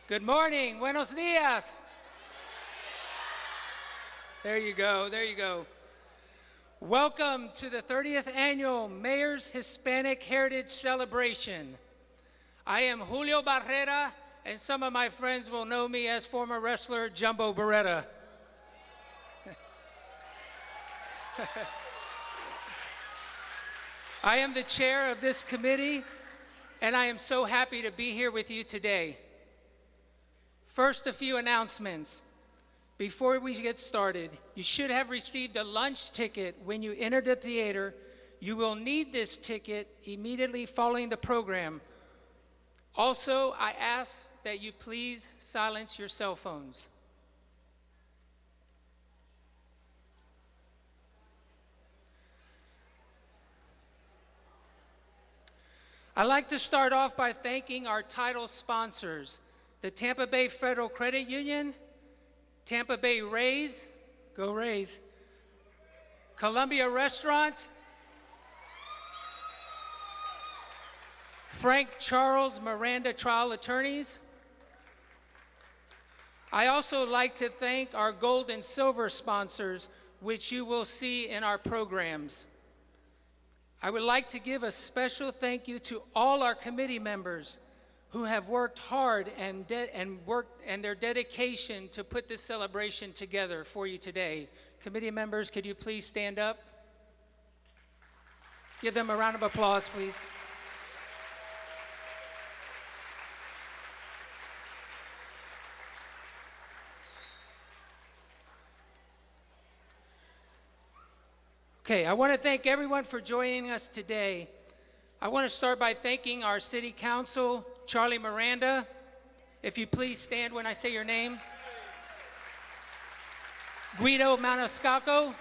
Good morning. Buenos dias. There you go. There you go. Welcome to the 30th Annual Mayor's Hispanic Heritage Celebration. I am Julio Barrera, and some of my friends will know me as former wrestler Jumbo Beretta. I am the chair of this committee, and I am so happy to be here with you today. First, a few announcements. Before we get started, you should have received a lunch ticket when you entered the theater. You will need this ticket immediately following the program. Also, I ask that you please silence your cell phones. I'd like to start off by thanking our title sponsors, the Tampa Bay Federal Credit Union, Tampa Bay Rays, go Rays, Columbia Restaurant, Frank Charles Miranda Trial Attorneys. I also like to thank our gold and silver sponsors, which you will see in our programs. I would like to give a special thank you to all our committee members who have worked hard and their dedication to put this celebration together for you today. Committee members, could you please stand up? Give them a round of applause, please. Okay, I want to thank everyone for joining us today. I want to start by thanking our City Council, Charlie Miranda. If you please stand when I say your name. Guido Maniscalco,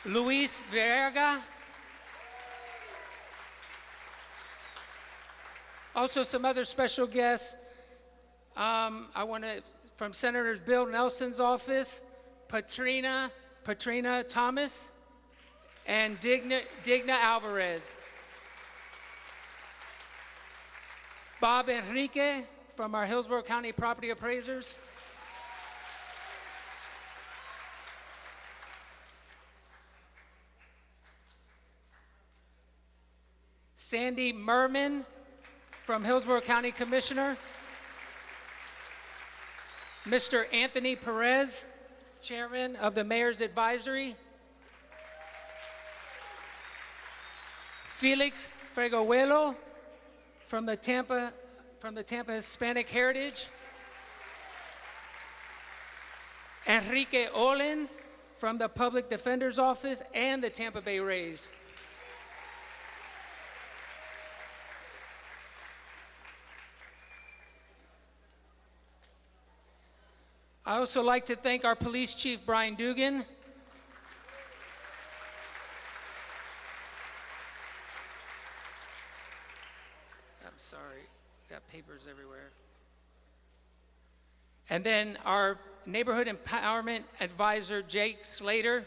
Luis Verga. Also some other special guests. From Senator Bill Nelson's office, Patrina Thomas, and Digna Alvarez. Bob Enrique from our Hillsborough County Property Appraisers. Sandy Merman from Hillsborough County Commissioner. Mr. Anthony Perez, Chairman of the Mayor's Advisory. Felix Fregohuelo from the Tampa Hispanic Heritage. Enrique Olin from the Public Defender's Office and the Tampa Bay Rays. I also like to thank our Police Chief, Brian Dugan. I'm sorry, got papers everywhere. And then our Neighborhood Empowerment Advisor, Jake Slater.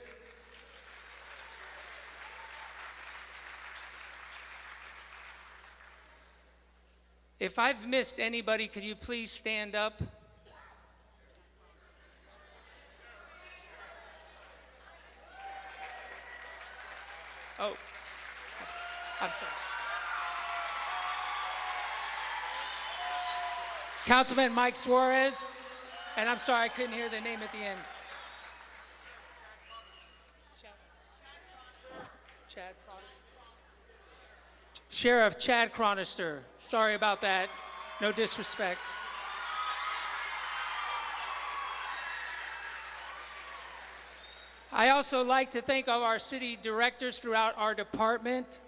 If I've missed anybody, could you please stand up? Oh, I'm sorry. Councilman Mike Suarez, and I'm sorry I couldn't hear the name at the end. Chad Sheriff Chad Chronister. Sorry about that. No disrespect. I also like to thank all our city directors throughout our department,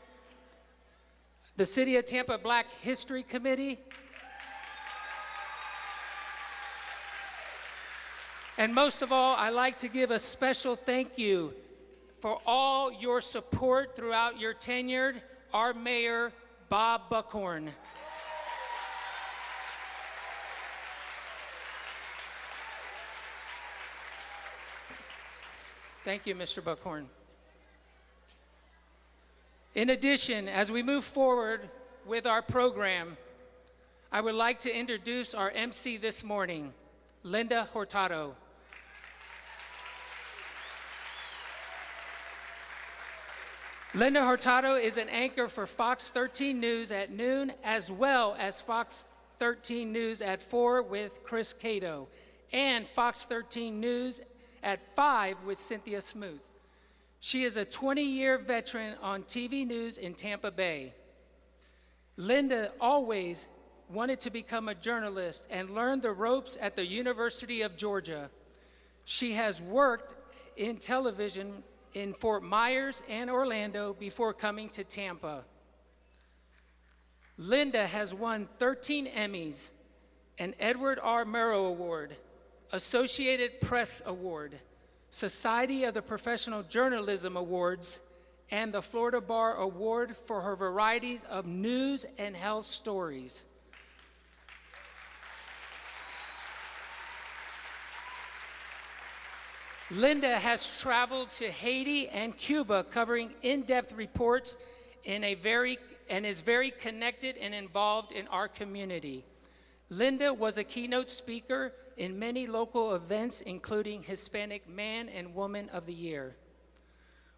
the City of Tampa Black History Committee, and most of all, I like to give a special thank you for all your support throughout your tenure, our Mayor, Bob Buckhorn. Thank you, Mr. Buckhorn. In addition, as we move forward with our program, I would like to introduce our MC this morning, Linda Hurtado. Linda Hurtado is an anchor for Fox 13 News at noon, as well as Fox 13 News at 4 with Chris Cato, and Fox 13 News at 5 with Cynthia Smoot. She is a 20-year veteran on TV news in Tampa Bay. Linda always wanted to become a journalist and learned the ropes at the University of Georgia. She has worked in television in Fort Myers and Orlando before coming to Tampa. Linda has won 13 Emmys, an Edward R. Murrow Award, Associated Press Award, Society of the Professional Journalism Awards, and the Florida Bar Award for her varieties of news and health stories. Linda has traveled to Haiti and Cuba covering in-depth reports and is very connected and involved in our community. Linda was a keynote speaker in many local events, including Hispanic Man and Woman of the Year.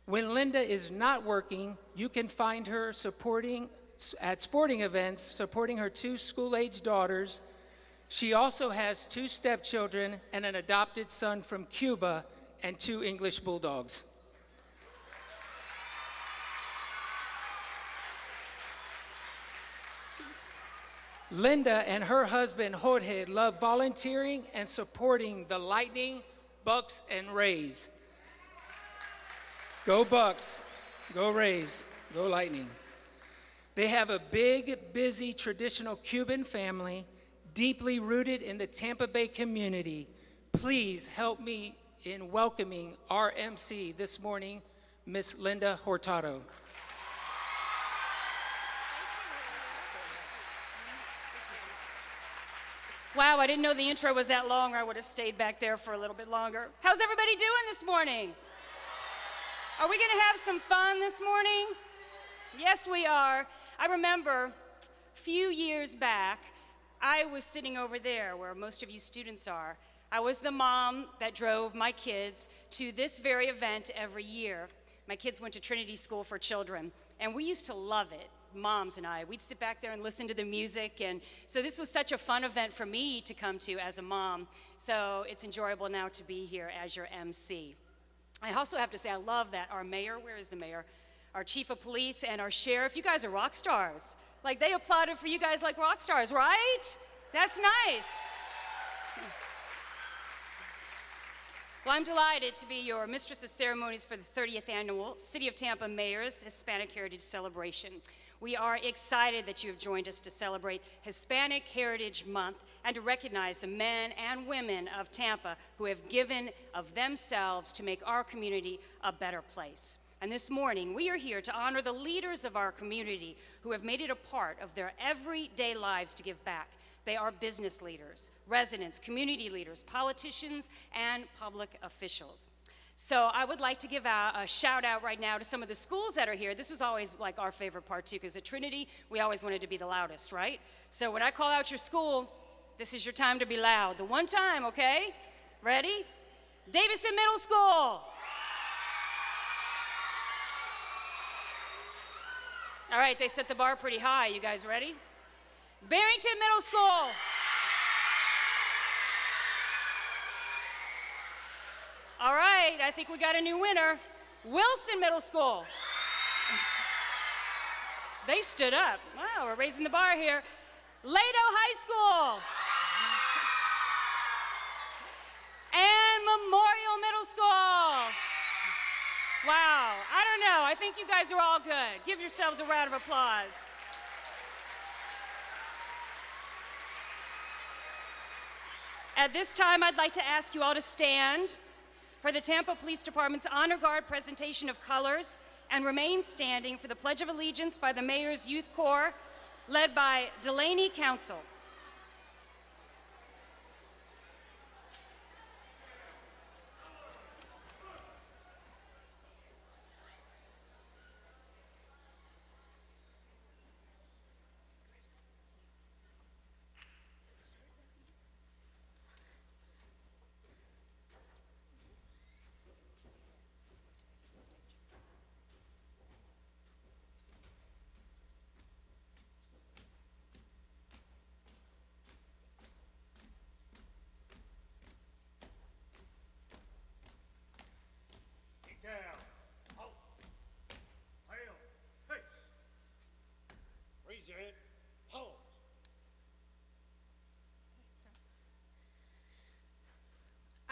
When Linda is not working, you can find her at sporting events, supporting her 2 school-age daughters. She also has 2 stepchildren and an adopted son from Cuba and 2 English bulldogs. Linda and her husband, Jorge, love volunteering and supporting the Lightning, Bucks, and Rays. Go Bucks, go Rays, go Lightning. They have a big, busy, traditional Cuban family, deeply rooted in the Tampa Bay community. Please help me in welcoming our MC this morning, Miss Linda Hurtado. Wow, I didn't know the intro was that long, or I would have stayed back there for a little bit longer. How's everybody doing this morning? Are we gonna have some fun this morning? Yes, we are. I remember a few years back, I was sitting over there where most of you students are. I was the mom that drove my kids to this very event every year. My kids went to Trinity School for Children, and we used to love it, moms and I. We'd sit back there and listen to the music, and so this was such a fun event for me to come to as a mom. So it's enjoyable now to be here as your MC. I also have to say I love that our mayor, where is the mayor? Our chief of police and our sheriff, you guys are rock stars. Like, they applauded for you guys like rock stars, right? That's nice. Well, I'm delighted to be your Mistress of Ceremonies for the 30th Annual City of Tampa Mayor's Hispanic Heritage Celebration. We are excited that you have joined us to celebrate Hispanic Heritage Month and to recognize the men and women of Tampa who have given of themselves to make our community a better place. And this morning, we are here to honor the leaders of our community who have made it a part of their everyday lives to give back. They are business leaders, residents, community leaders, politicians, and public officials. So I would like to give a shout out right now to some of the schools that are here. This was always like our favorite part too, because at Trinity, we always wanted to be the loudest, right? So when I call out your school, this is your time to be loud. The one time, okay? Ready? Davison Middle School. All right, they set the bar pretty high. You guys ready? Barrington Middle School. All right, I think we got a new winner. Wilson Middle School. They stood up. Wow, we're raising the bar here. Lado High School. And Memorial Middle School. Wow, I don't know. I think you guys are all good. Give yourselves a round of applause. At this time, I'd like to ask you all to stand for the Tampa Police Department's Honor Guard presentation of colors and remain standing for the Pledge of Allegiance by the Mayor's Youth Corps, led by Delaney Council.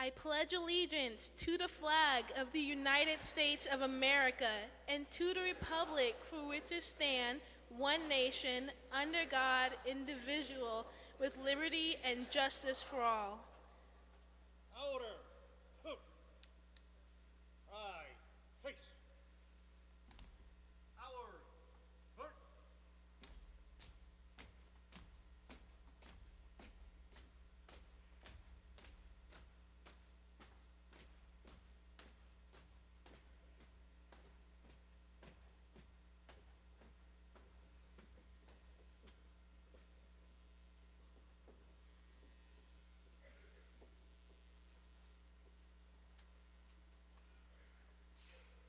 I pledge allegiance to the flag of the United States of America and to the republic for which it stands, one nation, under God, indivisible, with liberty and justice for all. Order. Hook. Right. Peace. Our. Work.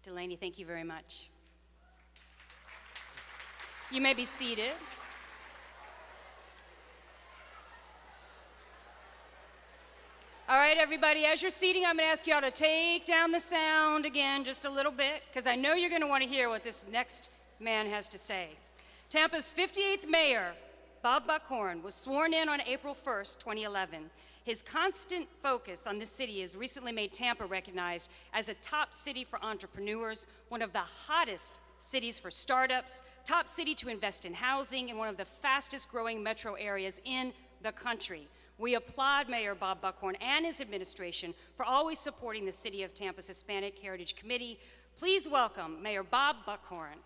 Delaney, thank you very much. You may be seated. All right, everybody, as you're seating, I'm going to ask you all to take down the sound again just a little bit, because I know you're going to want to hear what this next man has to say. Tampa's 58th mayor, Bob Buckhorn, was sworn in on April 1st, 2011. His constant focus on this city has recently made Tampa recognized as a top city for entrepreneurs, one of the hottest cities for startups, top city to invest in housing, and one of the fastest growing metro areas in the country. We applaud Mayor Bob Buckhorn and his administration for always supporting the City of Tampa's Hispanic Heritage Committee. Please welcome Mayor Bob Buckhorn.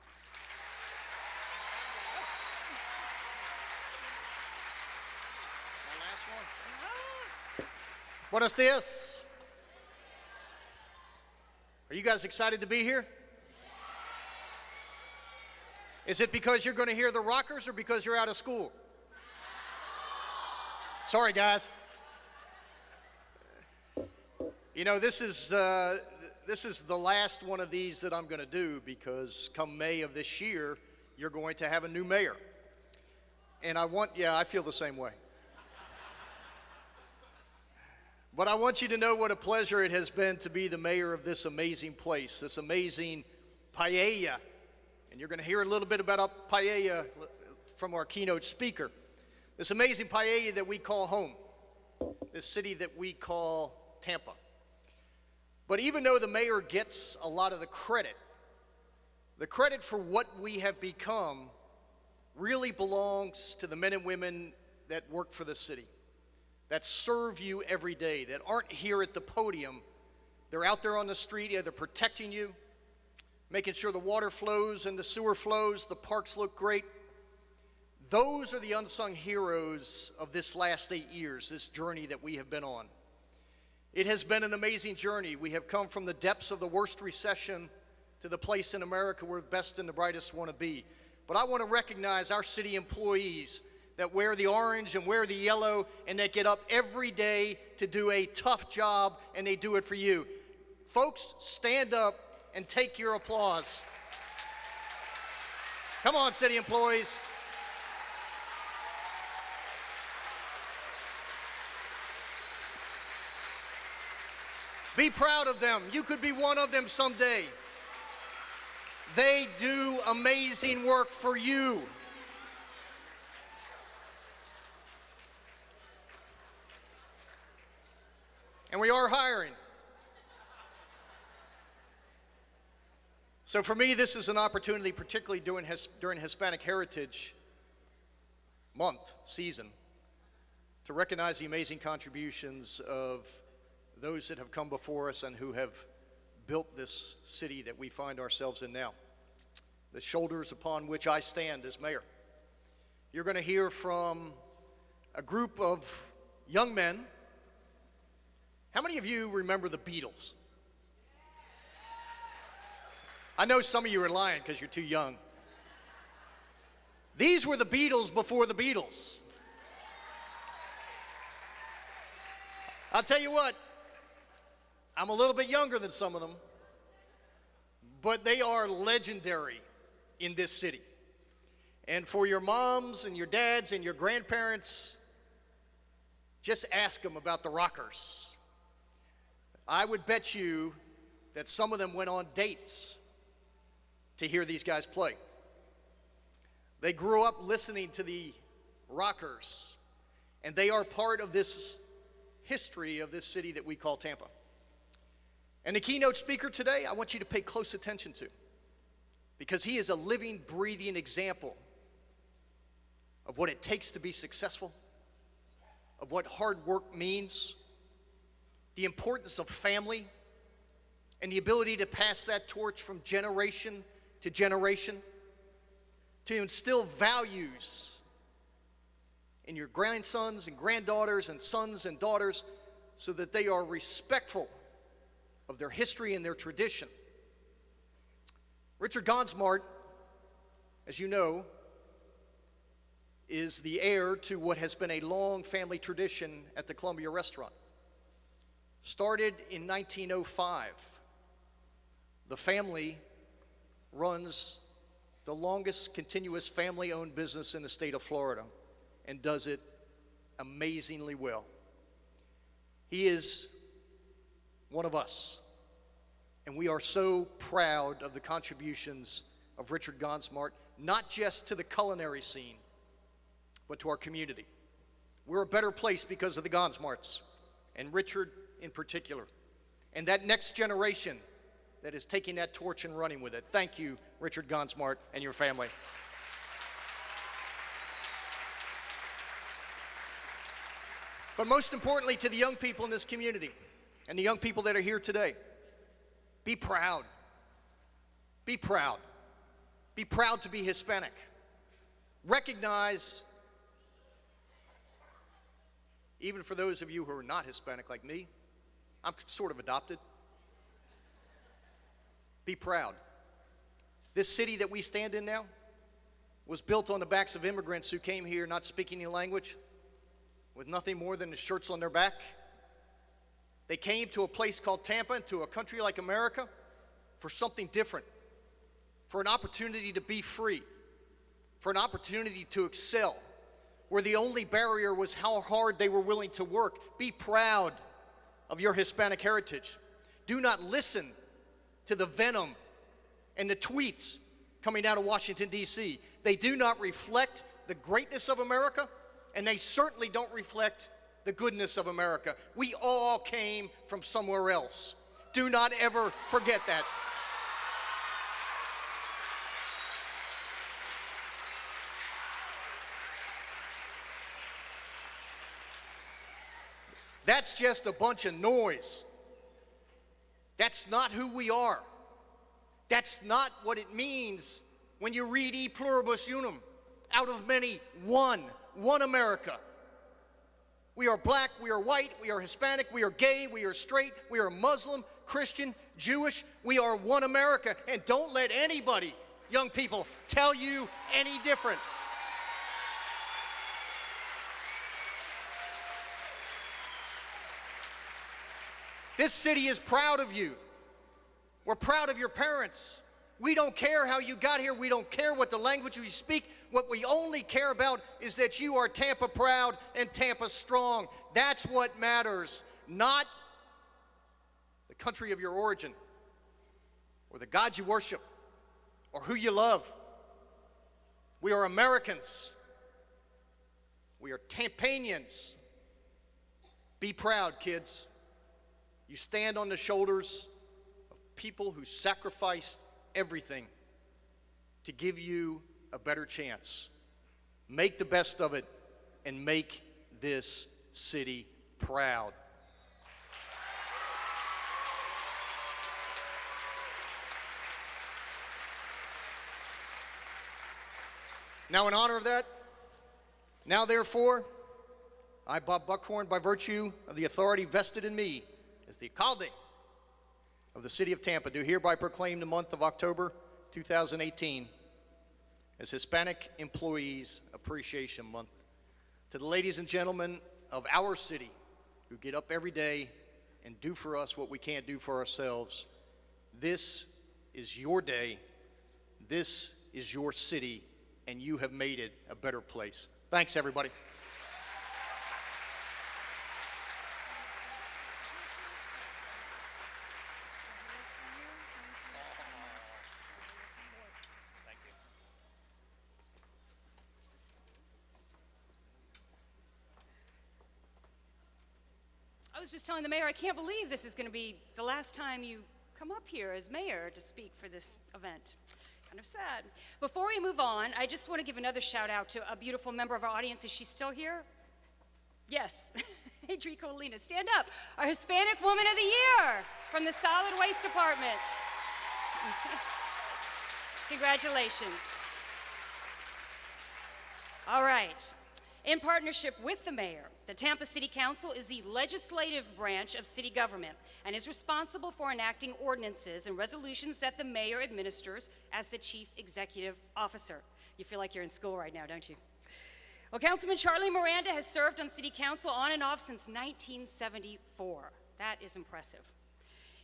Buenos dias. Are you guys excited to be here? Is it because you're going to hear the rockers or because you're out of school? Sorry, guys. You know, this is the last one of these that I'm going to do, because come May of this year, you're going to have a new mayor. And I feel the same way. But I want you to know what a pleasure it has been to be the mayor of this amazing place, this amazing paella. And you're going to hear a little bit about paella from our keynote speaker. This amazing paella that we call home, this city that we call Tampa. But even though the mayor gets a lot of the credit for what we have become really belongs to the men and women that work for the city, that serve you every day, that aren't here at the podium. They're out there on the street, either protecting you, making sure the water flows and the sewer flows, the parks look great. Those are the unsung heroes of this last 8 years, this journey that we have been on. It has been an amazing journey. We have come from the depths of the worst recession to the place in America where the best and the brightest want to be. But I want to recognize our city employees that wear the orange and wear the yellow, and they get up every day to do a tough job, and they do it for you. Folks, stand up and take your applause. Come on, city employees. Be proud of them. You could be one of them someday. They do amazing work for you. And we are hiring. So for me, this is an opportunity, particularly during Hispanic Heritage Month, season, to recognize the amazing contributions of those that have come before us and who have built this city that we find ourselves in now. The shoulders upon which I stand as mayor. You're going to hear from a group of young men. How many of you remember the Beatles? I know some of you are lying because you're too young. These were the Beatles before the Beatles. I'll tell you what, I'm a little bit younger than some of them, but they are legendary in this city. And for your moms and your dads and your grandparents, just ask them about the rockers. I would bet you that some of them went on dates to hear these guys play. They grew up listening to the rockers, and they are part of this history of this city that we call Tampa. And the keynote speaker today, I want you to pay close attention to, because he is a living, breathing example of what it takes to be successful, of what hard work means, the importance of family, and the ability to pass that torch from generation to generation, to instill values in your grandsons and granddaughters and sons and daughters so that they are respectful of their history and their tradition. Richard Gonsmart, as you know, is the heir to what has been a long family tradition at the Columbia Restaurant. Started in 1905, the family runs the longest continuous family-owned business in the state of Florida and does it amazingly well. He is one of us, and we are so proud of the contributions of Richard Gonsmart, not just to the culinary scene, but to our community. We're a better place because of the Gonsmarts, and Richard in particular, and that next generation that is taking that torch and running with it. Thank you, Richard Gonsmart and your family. But most importantly, to the young people in this community and the young people that are here today, be proud. Be proud. Be proud to be Hispanic. Recognize, even for those of you who are not Hispanic like me, I'm sort of adopted. Be proud. This city that we stand in now was built on the backs of immigrants who came here not speaking the language, with nothing more than the shirts on their back. They came to a place called Tampa, to a country like America, for something different, for an opportunity to be free, for an opportunity to excel, where the only barrier was how hard they were willing to work. Be proud of your Hispanic heritage. Do not listen to the venom and the tweets coming out of Washington, D.C. They do not reflect the greatness of America, and they certainly don't reflect the goodness of America. We all came from somewhere else. Do not ever forget that. That's just a bunch of noise. That's not who we are. That's not what it means when you read E pluribus unum, out of many, one America. We are black, we are white, we are Hispanic, we are gay, we are straight, we are Muslim, Christian, Jewish. We are one America, and don't let anybody, young people, tell you any different. This city is proud of you. We're proud of your parents. We don't care how you got here. We don't care what the language you speak. What we only care about is that you are Tampa proud and Tampa strong. That's what matters, not the country of your origin or the God you worship or who you love. We are Americans. We are Tampanians. Be proud, kids. You stand on the shoulders of people who sacrificed everything to give you a better chance. Make the best of it and make this city proud. Now, in honor of that, now therefore, I, Bob Buckhorn, by virtue of the authority vested in me as the alcalde of the city of Tampa, do hereby proclaim the month of October 2018 as Hispanic Employees Appreciation Month. To the ladies and gentlemen of our city who get up every day and do for us what we can't do for ourselves, this is your day, this is your city, and you have made it a better place. Thanks, everybody. I was just telling the mayor, I can't believe this is going to be the last time you come up here as mayor to speak for this event. Kind of sad. Before we move on, I just want to give another shout out to a beautiful member of our audience. Is she still here? Yes. Hey, Colina, stand up. Our Hispanic Woman of the Year from the Solid Waste Department. Congratulations. All right. In partnership with the mayor, the Tampa City Council is the legislative branch of city government and is responsible for enacting ordinances and resolutions that the mayor administers as the chief executive officer. You feel like you're in school right now, don't you? Well, Councilman Charlie Miranda has served on city council on and off since 1974. That is impressive.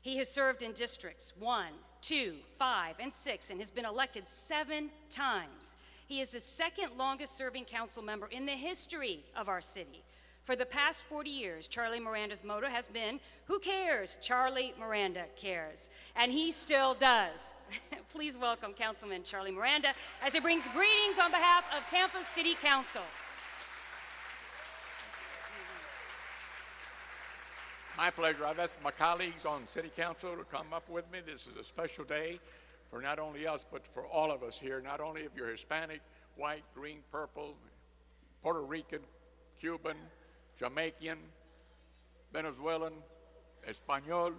He has served in districts 1, 2, 5, and 6 and has been elected 7 times. He is the second longest serving council member in the history of our city. For the past 40 years, Charlie Miranda's motto has been, "Who cares? Charlie Miranda cares." And he still does. Please welcome Councilman Charlie Miranda as he brings greetings on behalf of Tampa City Council. My pleasure. I've asked my colleagues on City Council to come up with me. This is a special day for not only us, but for all of us here, not only if you're Hispanic, white, green, purple, Puerto Rican, Cuban, Jamaican, Venezuelan, Espanol,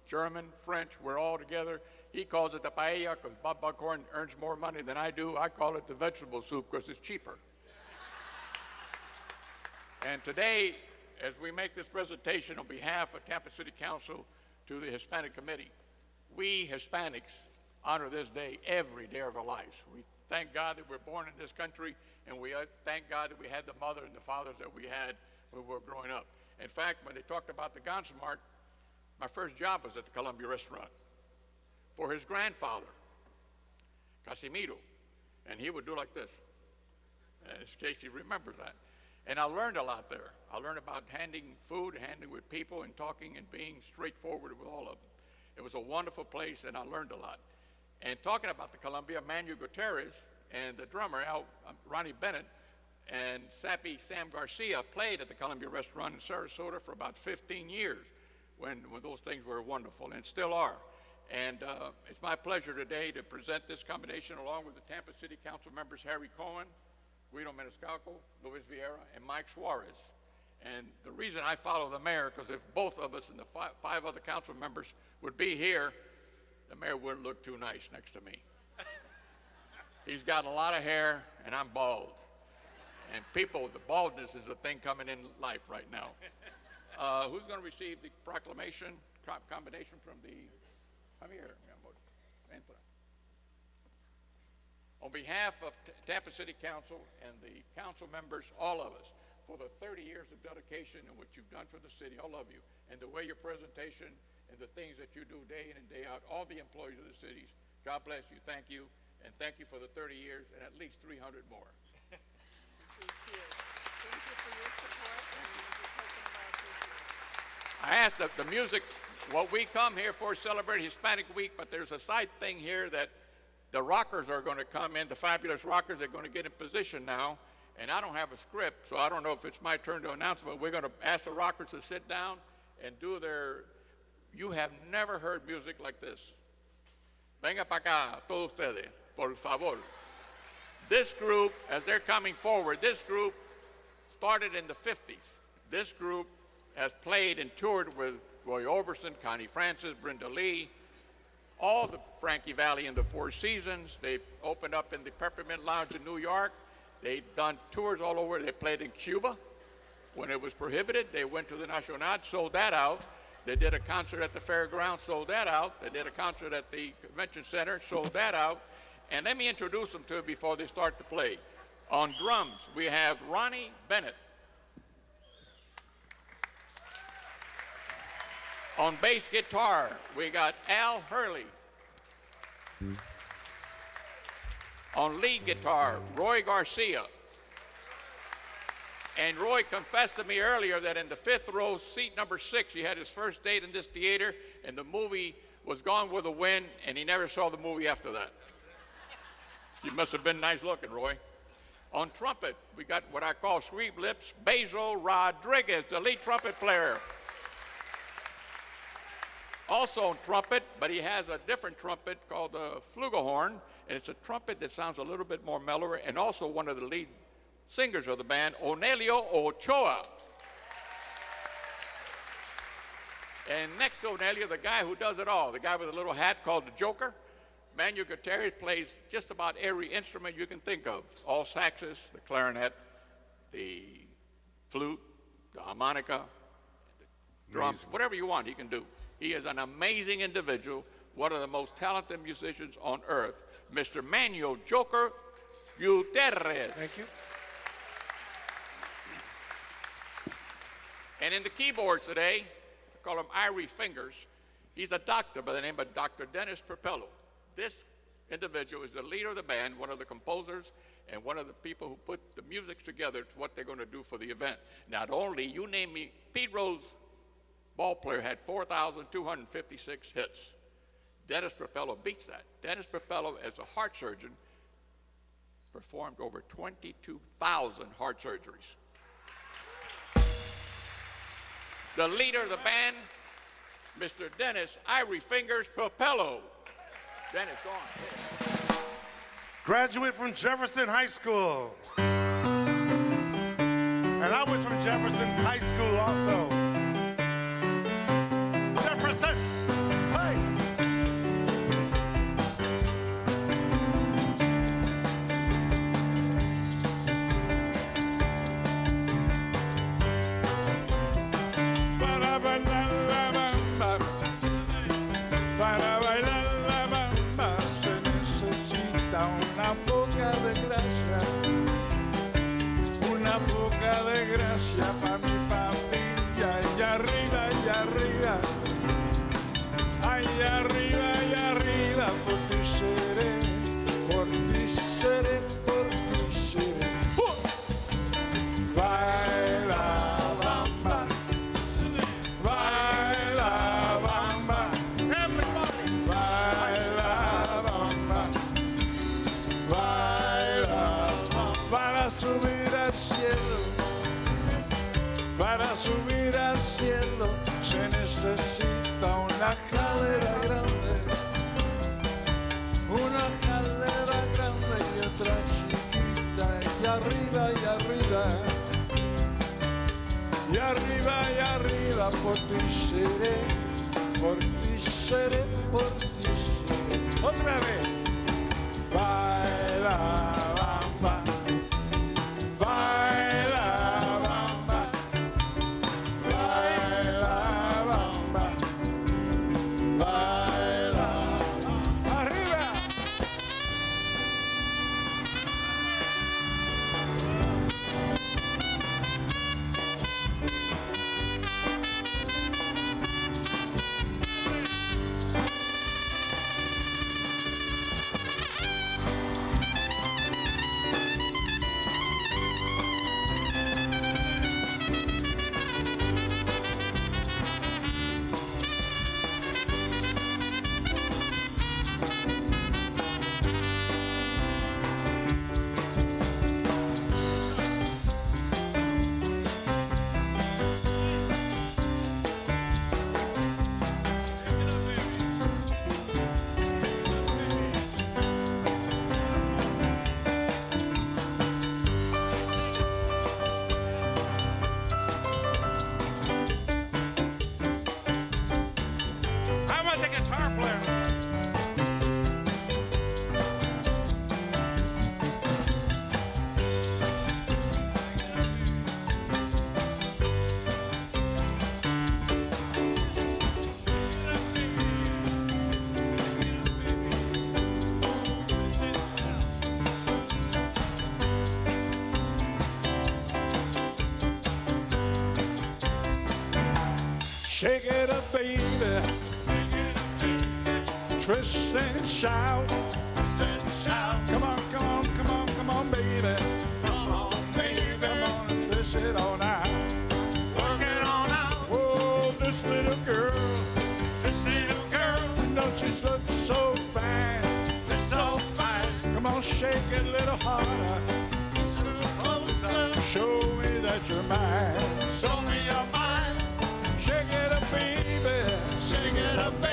German, French, we're all together. He calls it the paella because Bob Buckhorn earns more money than I do. I call it the vegetable soup because it's cheaper. And today, as we make this presentation on behalf of Tampa City Council to the Hispanic Committee, we Hispanics honor this day every day of our lives. We thank God that we're born in this country, and we thank God that we had the mother and the fathers that we had when we were growing up. In fact, when they talked about the Gonson Mart, my first job was at the Columbia restaurant for his grandfather, Casimiro, and he would do like this, in case you remember that. And I learned a lot there. I learned about handing food, handling with people, and talking and being straightforward with all of them. It was a wonderful place, and I learned a lot. And talking about the Columbia, Manuel Gutierrez and the drummer, Ronnie Bennett, and Sappy Sam Garcia played at the Columbia restaurant in Sarasota for about 15 years when those things were wonderful, and still are. And it's my pleasure today to present this combination along with the Tampa City Council members Harry Cohen, Guido Maniscalco, Luis Vieira, and Mike Suarez. And the reason I follow the mayor, because if both of us and the five other council members would be here, the mayor wouldn't look too nice next to me. He's got a lot of hair, and I'm bald. And people, the baldness is a thing coming in life right now. Who's going to receive the proclamation, combination from the, come here, entra. On behalf of Tampa City Council and the council members, all of us, for the 30 years of dedication and what you've done for the city, all of you, and the way your presentation and the things that you do day in and day out, all the employees of the cities, God bless you, and thank you for the 30 years and at least 300 more. Thank you. Thank you for your support and your token of our appreciation. I asked the music, what we come here for is celebrate Hispanic Week, but there's a side thing here that the rockers are going to come in, the fabulous rockers are going to get in position now, and I don't have a script, so I don't know if it's my turn to announce, but we're going to ask the rockers to sit down and do their, you have never heard music like this. Venga pa' acá, todos ustedes, por favor. This group, as they're coming forward, this group started in the 50s. This group has played and toured with Roy Orbison, Connie Francis, Brenda Lee, all the Frankie Valli and the Four Seasons. They opened up in the Peppermint Lounge in New York. They've done tours all over. They played in Cuba when it was prohibited. They went to the Nacional, sold that out. They did a concert at the fairgrounds, sold that out. They did a concert at the convention center, sold that out. And let me introduce them to you before they start to play. On drums, we have Ronnie Bennett. On bass guitar, we got Al Hurley. On lead guitar, Roy Garcia. And Roy confessed to me earlier that in the 5th row, seat number 6, he had his first date in this theater, and the movie was Gone with the Wind, and he never saw the movie after that. You must have been nice looking, Roy. On trumpet, we got what I call sweet lips, Basil Rodriguez, the lead trumpet player. Also on trumpet, but he has a different trumpet called the flugelhorn, and it's a trumpet that sounds a little bit more mellower, and also one of the lead singers of the band, Onelio Ochoa. And next to Onelio, the guy who does it all, the guy with a little hat called the Joker. Manuel Gutierrez plays just about every instrument you can think of. All saxes, the clarinet, the flute, the harmonica, the drums, whatever you want, he can do. He is an amazing individual, one of the most talented musicians on earth, Mr. Manuel Joker Gutierrez. Thank you. And in the keyboards today, I call him Irie Fingers, he's a doctor by the name of Dr. Dennis Perpello. This individual is the leader of the band, one of the composers, and one of the people who put the music together to what they're going to do for the event. Not only, you name me, Pete Rose, ball player, had 4,256 hits. Dennis Perpello beats that. Dennis Perpello, as a heart surgeon, performed over 22,000 heart surgeries. The leader of the band, Mr. Dennis Irie Fingers Perpello. Dennis, go on. Graduate from Jefferson High School. And I was from Jefferson High School also. Jefferson, hey! Para bailar la bamba se necesita una poca de gracia pa' mi papi, allá arriba, allá arriba, por ti seré, por ti seré, por ti seré. Baila bamba, baila bamba, everybody, baila bamba, baila bamba, para subir al cielo. Para subir al cielo se necesita una escalera grande y otra chiquita, y arriba, y arriba, por ti seré, por ti seré, por ti seré. Otra vez. Baila bamba, baila bamba. Shake it up, baby. Twist and shout. Twist and shout. Come on, come on, come on, come on, baby. Come on, baby. Come on and twist it on out. Work it on out. Whoa, this little girl. This little girl. Don't she look so fine? It's so fine. Come on, shake it a little harder. It's a little closer. Show me that you're mine. Show me you're mine. Shake it up, baby. Shake it up, baby.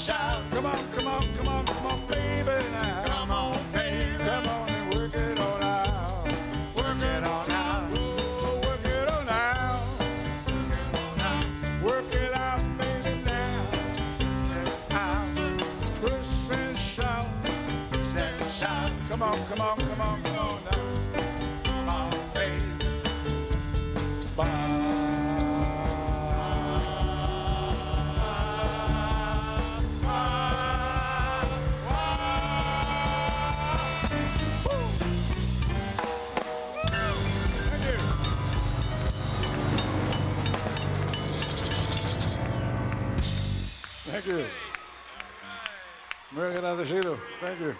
shout. Come on, come on, come on, come on, baby now. Come on, baby. Come on and work it on out. Work it on out. Oh, work it on out. Work it out, baby now. Out. Push and shout. Push and shout. Come on, come on, come on, come on now. Come on, baby. Bye. Thank you. Muy agradecido. Thank you.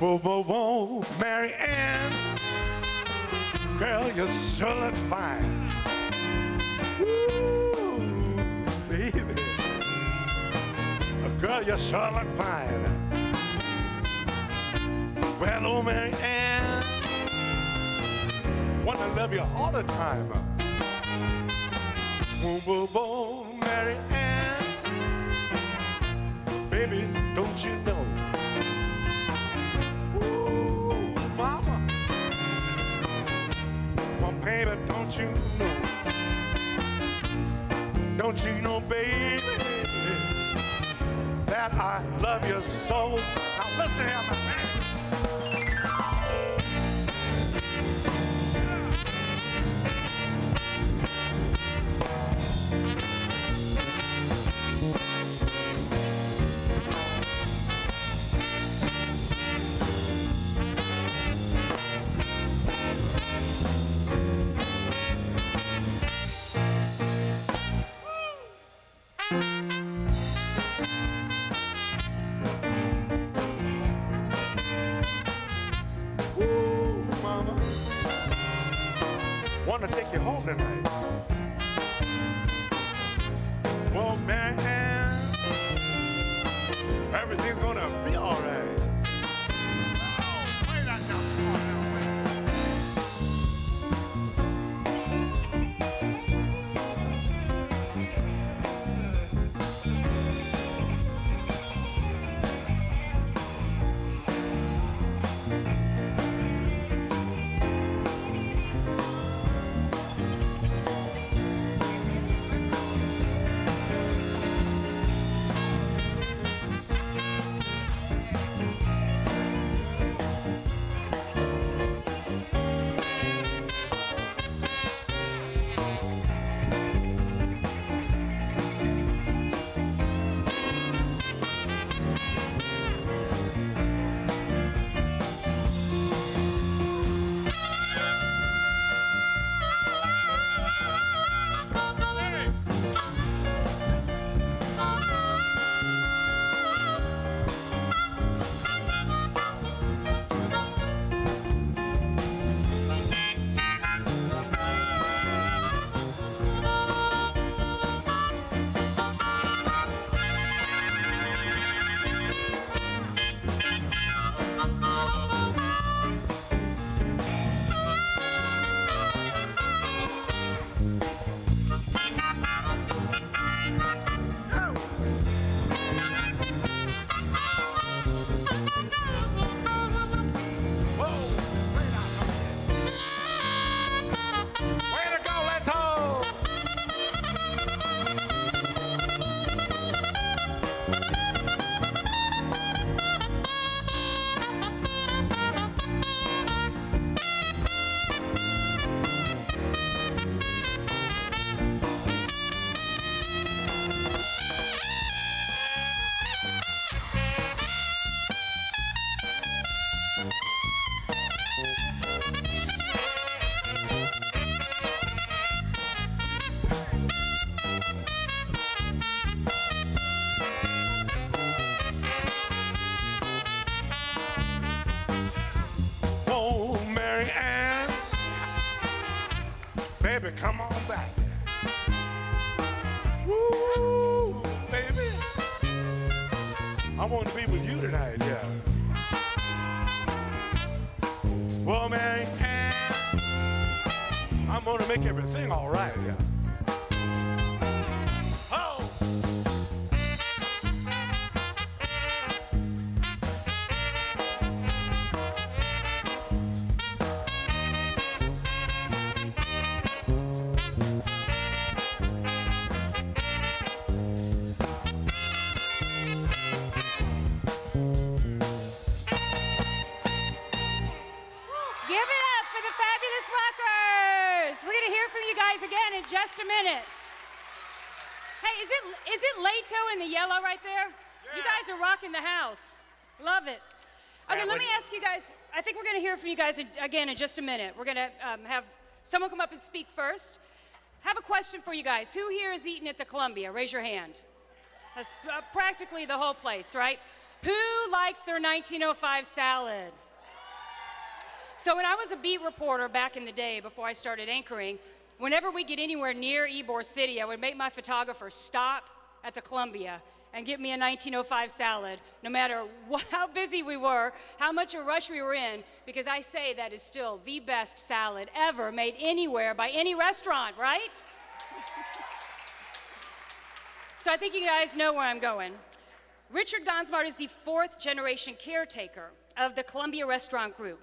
Whoa, whoa, whoa, Mary Ann, girl, you sure look fine. Woo, baby, girl, you sure look fine. Well, oh, Mary Ann, wanna love you all the time. Whoa, whoa, whoa, Mary Ann, baby, don't you know? Mama, well, baby, don't you know, baby, that I love you so. Now listen here, my man. Want to take you home tonight. Well, Mary Ann, everything's gonna be all right. Oh, play that now. Come on now, man. Baby, come on back. Woo, baby. I want to be with you tonight, yeah. Well, man, I'm going to make everything all right, yeah. Oh! Give it up for the fabulous rockers. We're going to hear from you guys again in just a minute. Hey, is it Leto in the yellow right there? You guys are rocking the house. Love it. Okay, let me ask you guys, I think we're going to hear from you guys again in just a minute. We're going to have someone come up and speak first. Have a question for you guys. Who here has eaten at the Columbia? Raise your hand. That's practically the whole place, right? Who likes their 1905 salad? So when I was a beat reporter back in the day, before I started anchoring, whenever we get anywhere near Ybor City, I would make my photographer stop at the Columbia and get me a 1905 salad, no matter how busy we were, how much a rush we were in, because I say that is still the best salad ever made anywhere by any restaurant, right? So I think you guys know where I'm going. Richard Gonsmart is the fourth generation caretaker of the Columbia Restaurant Group.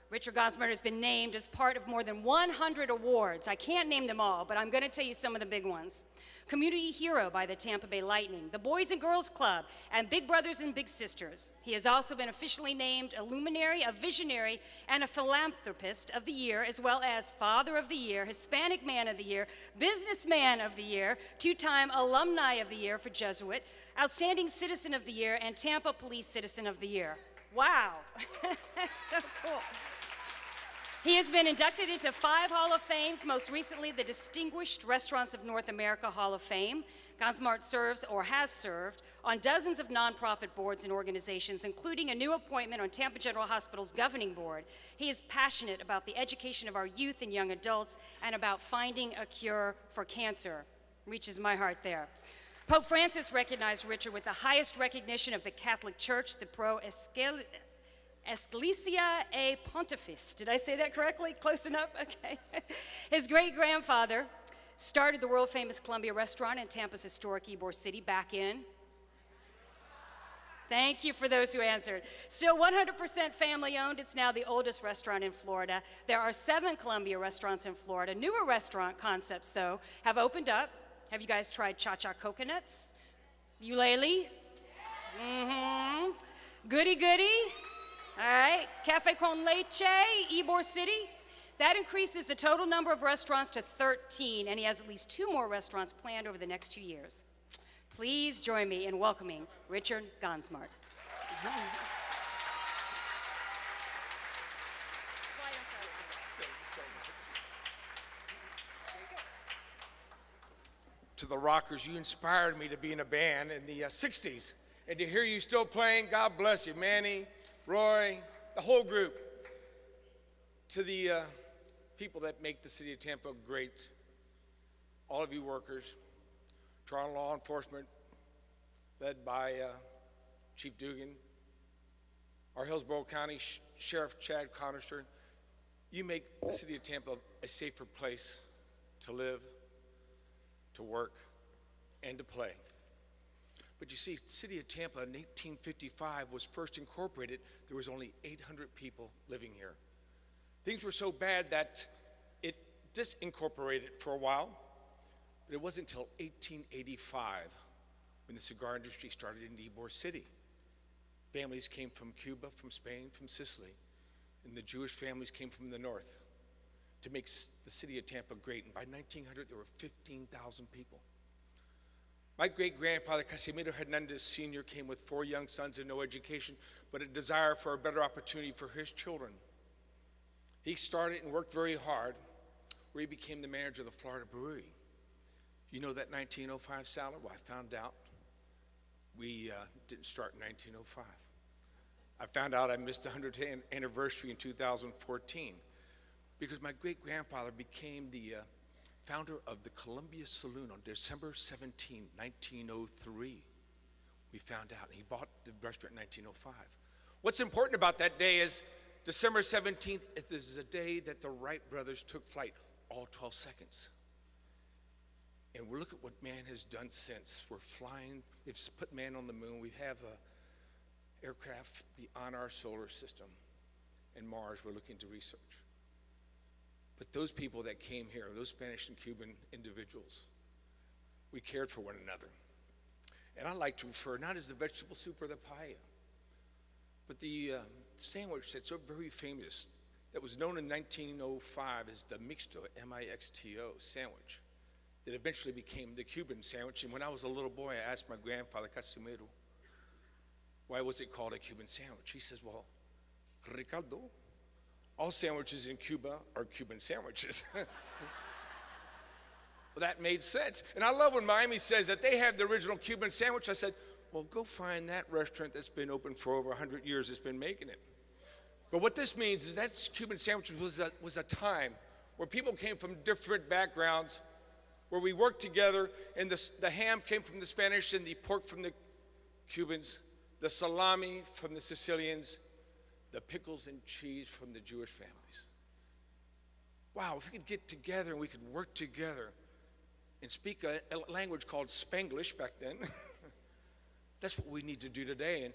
Richard Gonsmart has been named as part of more than 100 awards. I can't name them all, but I'm going to tell you some of the big ones. Community Hero by the Tampa Bay Lightning, the Boys and Girls Club, and Big Brothers and Big Sisters. He has also been officially named a luminary, a visionary, and a philanthropist of the year, as well as Father of the Year, Hispanic Man of the Year, Businessman of the Year, two-time Alumni of the Year for Jesuit, Outstanding Citizen of the Year, and Tampa Police Citizen of the Year. Wow, that's so cool. He has been inducted into 5 Hall of Fames, most recently the Distinguished Restaurants of North America Hall of Fame. Gonsmart serves or has served on dozens of nonprofit boards and organizations, including a new appointment on Tampa General Hospital's governing board. He is passionate about the education of our youth and young adults and about finding a cure for cancer. Reaches my heart there. Pope Francis recognized Richard with the highest recognition of the Catholic Church, the Pro Ecclesia e Pontifex. Did I say that correctly? Close enough? Okay. His great-grandfather started the world-famous Columbia restaurant in Tampa's historic Ybor City back in. Thank you for those who answered. Still 100% family-owned, it's now the oldest restaurant in Florida. There are 7 Columbia restaurants in Florida. Newer restaurant concepts, though, have opened up. Have you guys tried Cha-Cha Coconuts? Ulele? Mm-hmm. Goody Goody? All right, Cafe Con Leche, Ybor City. That increases the total number of restaurants to 13, and he has at least 2 more restaurants planned over the next 2 years. Please join me in welcoming Richard Gonsmart. To the rockers, you inspired me to be in a band in the 60s, and to hear you still playing, God bless you, Manny, Roy, the whole group. To the people that make the city of Tampa great, all of you workers, Toronto law enforcement, led by Chief Dugan, our Hillsborough County Sheriff Chad Conister, you make the city of Tampa a safer place to live, to work, and to play. But you see, city of Tampa in 1855 was first incorporated. There was only 800 people living here. Things were so bad that it disincorporated for a while, but it wasn't until 1885 when the cigar industry started in Ybor City. Families came from Cuba, from Spain, from Sicily, and the Jewish families came from the north to make the city of Tampa great. And by 1900, there were 15,000 people. My great-grandfather, Casimiro Hernandez Sr., came with 4 young sons and no education, but a desire for a better opportunity for his children. He started and worked very hard, where he became the manager of the Florida Brewery. You know that 1905 salad? Well, I found out we didn't start in 1905. I found out I missed the 100th anniversary in 2014 because my great-grandfather became the founder of the Columbia Saloon on December 17, 1903. We found out, and he bought the restaurant in 1905. What's important about that day is December 17th, this is a day that the Wright brothers took flight, all 12 seconds. And we look at what man has done since. We're flying, we've put man on the moon, we have a aircraft beyond our solar system, and Mars we're looking to research. But those people that came here, those Spanish and Cuban individuals, we cared for one another. And I like to refer not as the vegetable soup or the paella, but the sandwich that's so very famous, that was known in 1905 as the mixto, M-I-X-T-O, sandwich, that eventually became the Cuban sandwich. And when I was a little boy, I asked my grandfather, Casimiro, why was it called a Cuban sandwich? He says, well, Ricardo, all sandwiches in Cuba are Cuban sandwiches. Well, that made sense. And I love when Miami says that they have the original Cuban sandwich. I said, well, go find that restaurant that's been open for over 100 years that's been making it. But what this means is that Cuban sandwich was a time where people came from different backgrounds, where we worked together, and the ham came from the Spanish and the pork from the Cubans, the salami from the Sicilians, the pickles and cheese from the Jewish families. Wow, if we could get together and we could work together and speak a language called Spanglish back then, that's what we need to do today. And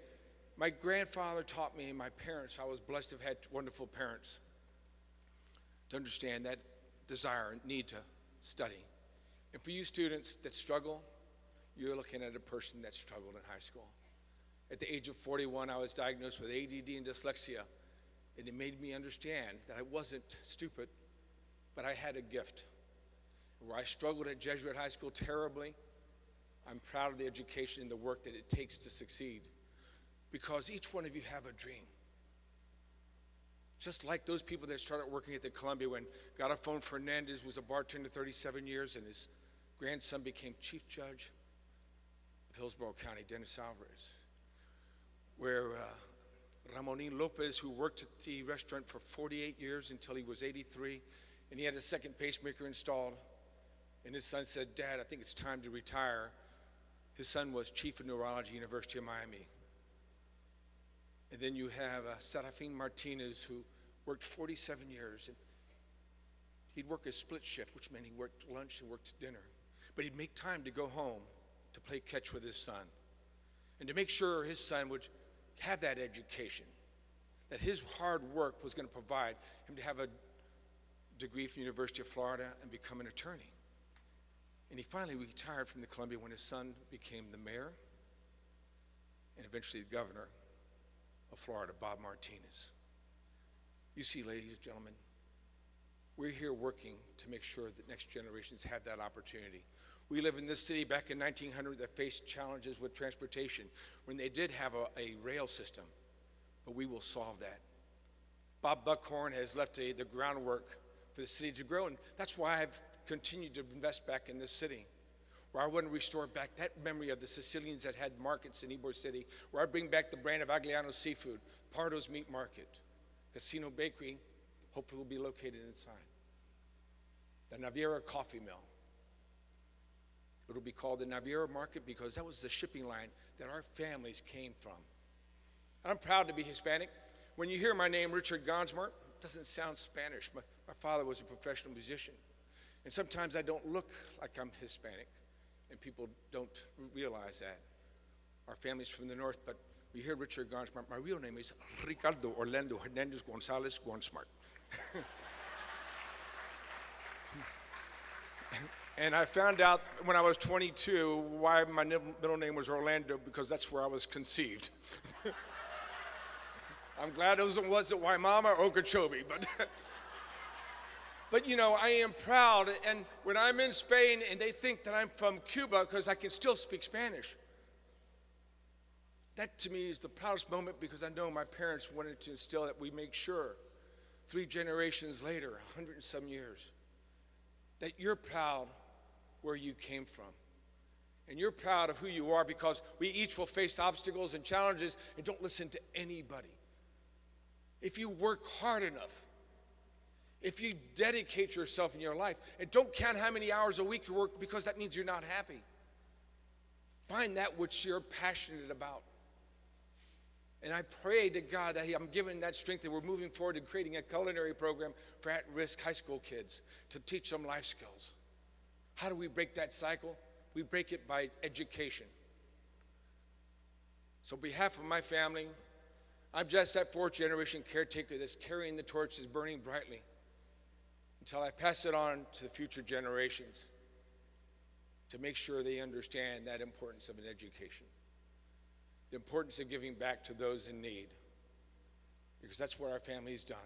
my grandfather taught me, and my parents, I was blessed to have had wonderful parents, to understand that desire and need to study. And for you students that struggle, you're looking at a person that struggled in high school. At the age of 41, I was diagnosed with ADD and dyslexia, and it made me understand that I wasn't stupid, but I had a gift. Where I struggled at Jesuit High School terribly, I'm proud of the education and the work that it takes to succeed, because each one of you have a dream. Just like those people that started working at the Columbia when Garafon Fernandez was a bartender 37 years and his grandson became chief judge of Hillsborough County, Dennis Alvarez. Where Ramonin Lopez, who worked at the restaurant for 48 years until he was 83, and he had a second pacemaker installed, and his son said, Dad, I think it's time to retire. His son was chief of neurology, University of Miami. And then you have Serafin Martinez, who worked 47 years, and he'd work a split shift, which meant he worked lunch and worked dinner. But he'd make time to go home to play catch with his son, and to make sure his son would have that education, that his hard work was going to provide him to have a degree from the University of Florida and become an attorney. And he finally retired from the Columbia when his son became the mayor and eventually the governor of Florida, Bob Martinez. You see, ladies and gentlemen, we're here working to make sure that next generations have that opportunity. We live in this city back in 1900 that faced challenges with transportation when they did have a rail system, but we will solve that. Bob Buckhorn has left the groundwork for the city to grow, and that's why I've continued to invest back in this city, where I want to restore back that memory of the Sicilians that had markets in Ybor City, where I bring back the brand of Agliano Seafood, Pardo's Meat Market, Casino Bakery, hopefully will be located inside, the Naviera Coffee Mill. It'll be called the Naviera Market because that was the shipping line that our families came from. I'm proud to be Hispanic. When you hear my name, Richard Gonsmart, it doesn't sound Spanish. My father was a professional musician. And sometimes I don't look like I'm Hispanic, and people don't realize that. Our family's from the north, but we hear Richard Gonsmart. My real name is Ricardo Orlando Hernandez Gonzalez Gonsmart. And I found out when I was 22 why my middle name was Orlando, because that's where I was conceived. I'm glad it wasn't Waimama or Okeechobee, but you know, I am proud, and when I'm in Spain and they think that I'm from Cuba because I can still speak Spanish, that to me is the proudest moment, because I know my parents wanted to instill that we make sure 3 generations later, 100 and some years, that you're proud where you came from. And you're proud of who you are, because we each will face obstacles and challenges, and don't listen to anybody. If you work hard enough, If you dedicate yourself in your life, and don't count how many hours a week you work, because that means you're not happy. Find that which you're passionate about. And I pray to God that I'm given that strength, that we're moving forward in creating a culinary program for at-risk high school kids to teach them life skills. How do we break that cycle? We break it by education. So on behalf of my family, I'm just that fourth generation caretaker that's carrying the torch that's burning brightly until I pass it on to the future generations to make sure they understand that importance of an education, the importance of giving back to those in need, because that's what our family's done.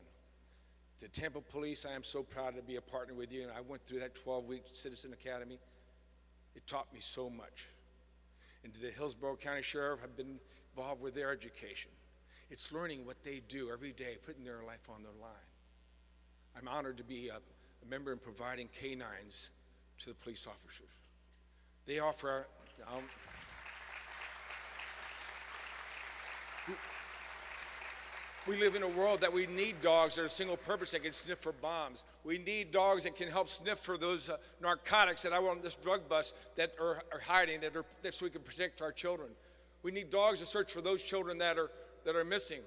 The Tampa Police, I am so proud to be a partner with you, and I went through that 12-week Citizen Academy. It taught me so much. And to the Hillsborough County Sheriff, I've been involved with their education. It's learning what they do every day, putting their life on the line. I'm honored to be a member in providing canines to the police officers. They offer, we live in a world that we need dogs that are single purpose, that can sniff for bombs. We need dogs that can help sniff for those narcotics that I want this drug bust that are hiding, that so we can protect our children. We need dogs to search for those children that are missing.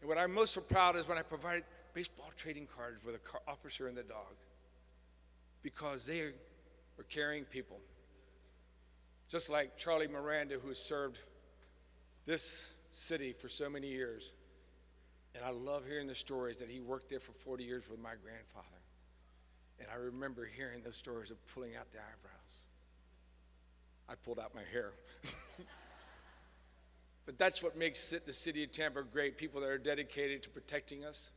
And what I'm most proud is when I provide baseball trading cards with the officer and the dog, because they are caring people. Just like Charlie Miranda, who has served this city for so many years. And I love hearing the stories that he worked there for 40 years with my grandfather. And I remember hearing those stories of pulling out the eyebrows. I pulled out my hair. But that's what makes the city of Tampa great, people that are dedicated to protecting us,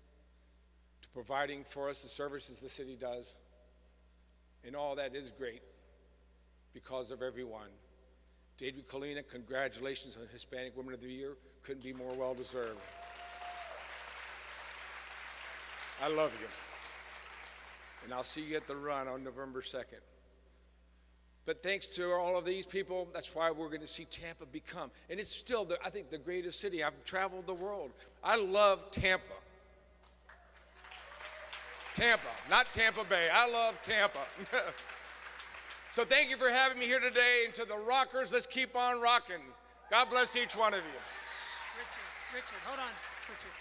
to providing for us the services the city does. And all that is great because of everyone. David Colina, congratulations on Hispanic Woman of the Year. Couldn't be more well-deserved. I love you. And I'll see you at the run on November 2nd. But thanks to all of these people, that's why we're going to see Tampa become. And it's still, I think, the greatest city. I've traveled the world. I love Tampa. Tampa, not Tampa Bay. I love Tampa. So thank you for having me here today. And to the rockers, let's keep on rocking. God bless each one of you. Richard, hold on. Richard.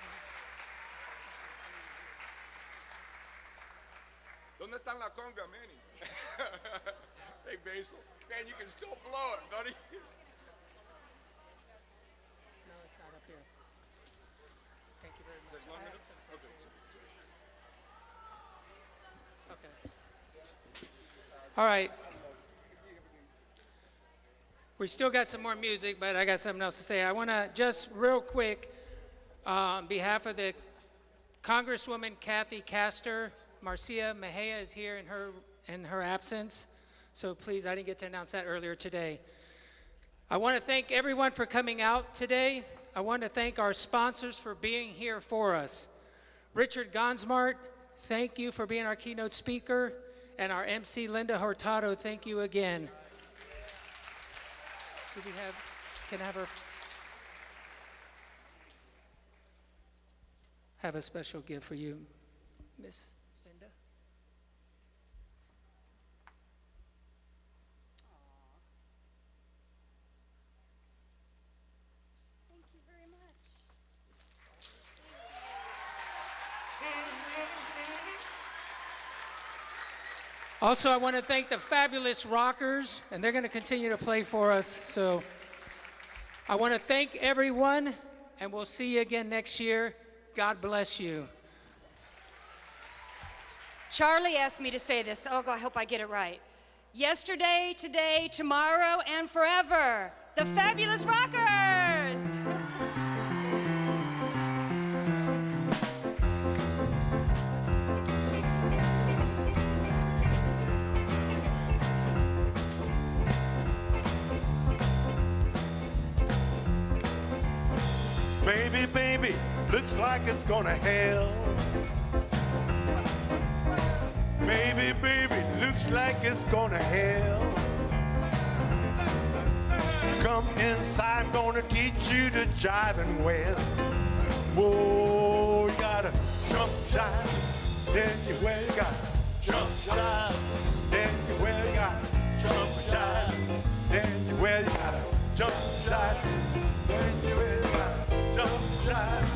¿Dónde está la conga, Manny? Hey, Basil. Man, you can still blow it, buddy. No, it's not up here. Thank you very much. Okay. All right. We still got some more music, but I got something else to say. I want to just real quick, on behalf of the Congresswoman Kathy Castor, Marcia Mejia is here in her absence. So please, I didn't get to announce that earlier today. I want to thank everyone for coming out today. I want to thank our sponsors for being here for us. Richard Gonsmart, thank you for being our keynote speaker. And our MC, Linda Hurtado, thank you again. Do we can I have a special gift for you, Miss Linda? Thank you very much. Also, I want to thank the fabulous rockers, and they're going to continue to play for us. So I want to thank everyone, and we'll see you again next year. God bless you. Charlie asked me to say this. Oh, I hope I get it right. Yesterday, today, tomorrow, and forever, the fabulous rockers! Baby, baby, looks like it's gonna hell. Baby, baby, looks like it's gonna hell. Come inside, I'm gonna teach you to jive and well. Whoa, you gotta jump, jive, then you well you got jump jive, then you well you got jump jive, then you well you got jump jive, then you well you got jump jive,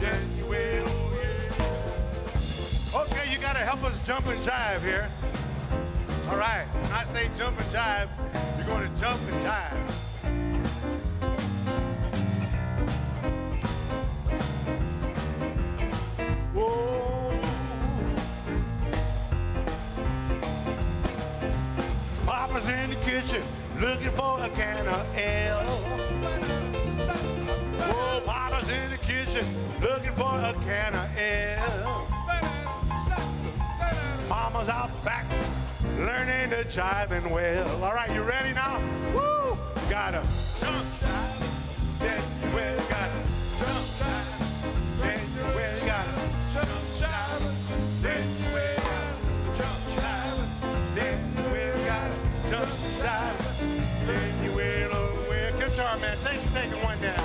then you well, oh yeah. Okay, you gotta help us jump and jive here. All right, when I say jump and jive, you're gonna jump and jive. Whoa. Papa's in the kitchen looking for a can of ale. Whoa, Papa's in the kitchen looking for a can of ale. Mama's out back learning to jive and well. All right, you ready now? Woo! You gotta jump jive, then you well, you gotta jump jive, then you well, you gotta jump jive, then you well, you gotta jump jive, then you well, you gotta jump jive, then you well, oh well. Guitar man, take one down.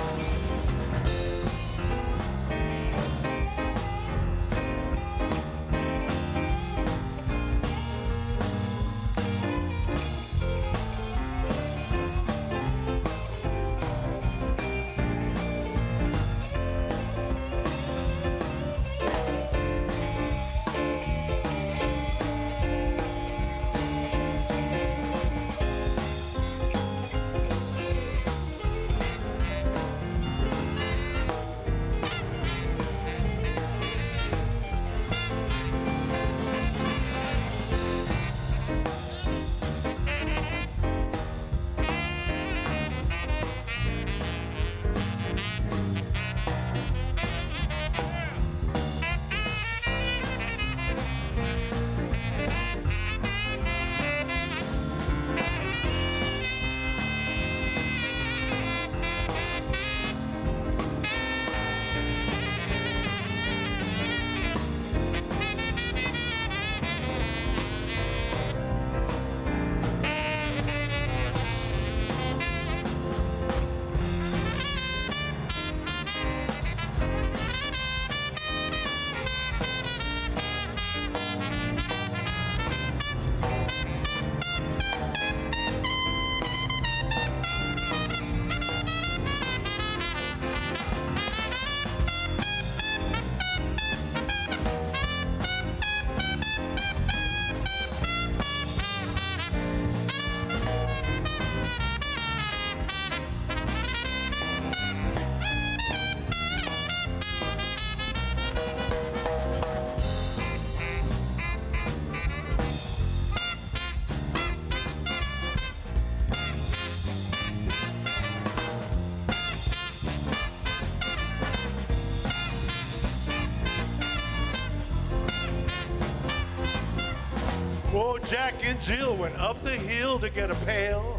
Oh, Jack and Jill went up the hill to get a pail.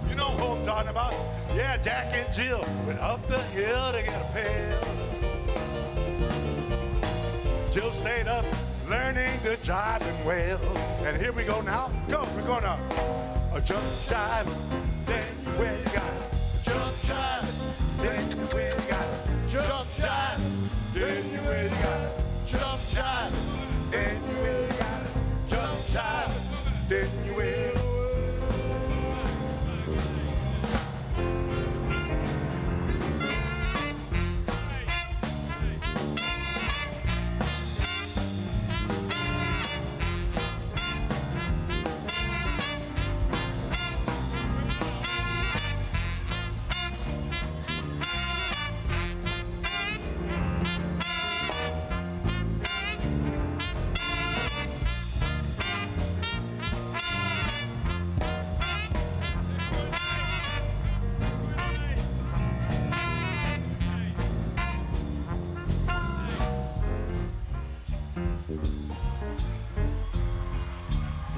You know who I'm talking about? Yeah, Jack and Jill went up the hill to get a pail. Jill stayed up learning to jive and wail. And here we go now. Go, we're gonna jump jive, then you where you got it. Jump jive, then you where you got it. Jump jive, then you where you got it. Jump jive, then you where you got it. Jump jive, then you will.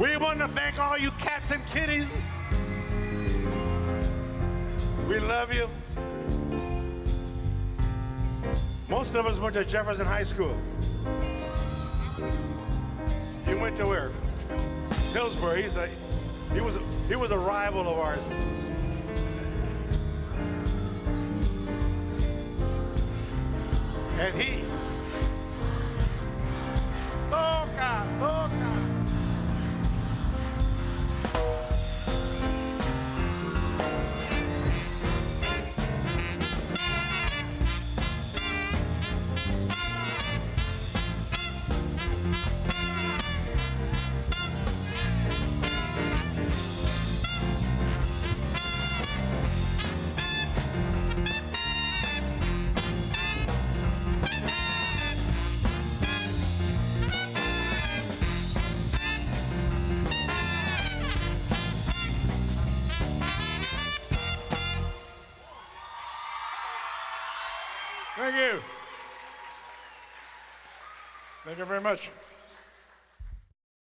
We want to thank all you cats and kitties. We love you. Most of us went to Jefferson High School. You went to where? Hillsborough. He was a rival of ours. Thank you. Thank you very much.